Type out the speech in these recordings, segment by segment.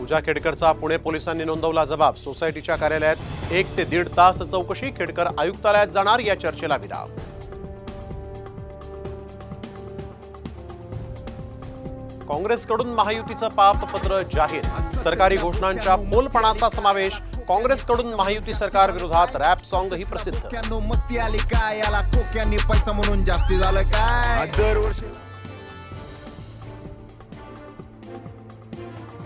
पूजा खेडकरचा पुणे पोलिसांनी नोंदवला जबाब। सोसायटीच्या कार्यालयात 1 ते 1.5 तास चौकशी। खेडकर आयुक्तालयात जाणार, या चर्चेला विराम। काँग्रेसकडून महायुतीचं पापपत्र जाहीर। सरकारी घोषणांच्या पोलपणाचा समावेश। काँग्रेसकडून महायुती सरकार विरोधात रॅप सॉन्ग ही प्रसिद्ध। मस्ती आली काय याला कोक्यांनी पैसा म्हणून जास्ती झालं काय। दरवर्षी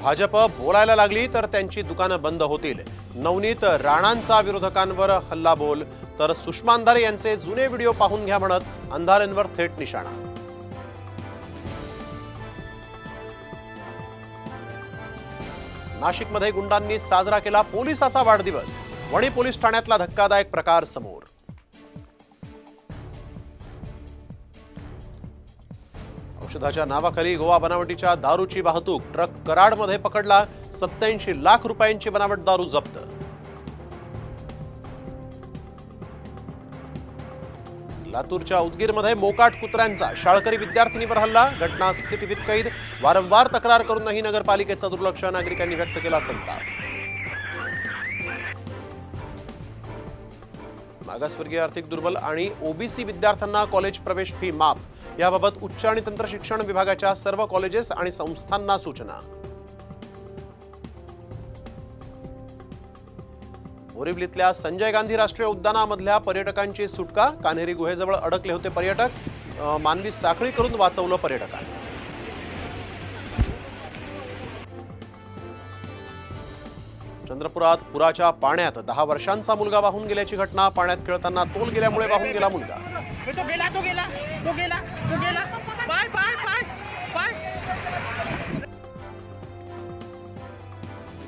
भाजप बोलायला लागली तर त्यांची दुकानं बंद होतील। नवनीत राणांचा विरोधकांवर हल्लाबोल, तर सुषमा अंधारे यांचे जुने व्हिडिओ पाहून घ्या म्हणत अंधारेंवर थेट निशाणा। नाशिकमध्ये गुंडांनी साजरा केला पोलिसाचा वाढदिवस। वणी पोलीस ठाण्यातला धक्कादायक प्रकार समोर। औषधाच्या नावाखाली गोवा बनावटीच्या दारूची वाहतूक। ट्रक कराडमध्ये पकडला। 87 लाख रुपयांची बनावट दारू जप्त। लातूरच्या उदगीरमध्ये मोकाट कुत्र्यांचा शाळकरी विद्यार्थिनीवर हल्ला। घटना सीसीटीव्हीत कैद। वारंवार तक्रार करूनही नगरपालिकेचं दुर्लक्ष। नागरिकांनी व्यक्त केला संताप। मागासवर्गीय आर्थिक दुर्बल आणि ओबीसी विद्यार्थ्यांना कॉलेज प्रवेश फी माफ। याबाबत उच्च आणि तंत्र शिक्षण विभागाच्या सर्व कॉलेजेस आणि संस्थांना सूचना। बोरिवलीतल्या संजय गांधी राष्ट्रीय उद्यानामधल्या पर्यटकांची सुटका। कान्हेरी गुहेजवळ अडकले होते पर्यटक। मानवी साखळी करून वाचवलं पर्यटकांना। चंद्रपुरात पुराच्या पाण्यात 10 वर्षांचा मुलगा वाहून गेल्याची घटना। पाण्यात खेळताना तोल गेल्यामुळे वाहून गेला मुलगा।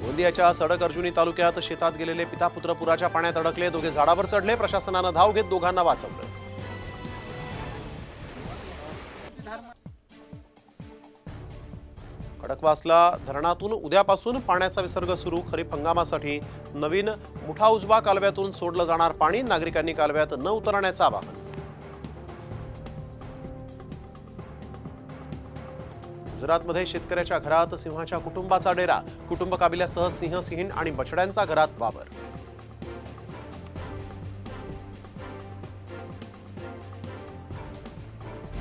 गोंदियाच्या सडक अर्जुनी तालुक्यात शेतात गेलेले पिता पुत्र पुराच्या पाण्यात अडकले। दोघे झाडावर चढले। प्रशासनानं धाव घेत दोघांना वाचवलं। खडकवासला धरणातून उद्यापासून पाण्याचा विसर्ग सुरू। खरीप हंगामासाठी नवीन मुठा उजवा कालव्यातून सोडलं जाणार पाणी। नागरिकांनी कालव्यात न उतरण्याचं आवाहन। गुजरातमध्ये शेतकऱ्याच्या घरात सिंहाच्या कुटुंबाचा डेरा। कुटुंब काबिल्यासह सिंह, सिंहीण आणि बछड्यांचा घरात वावर।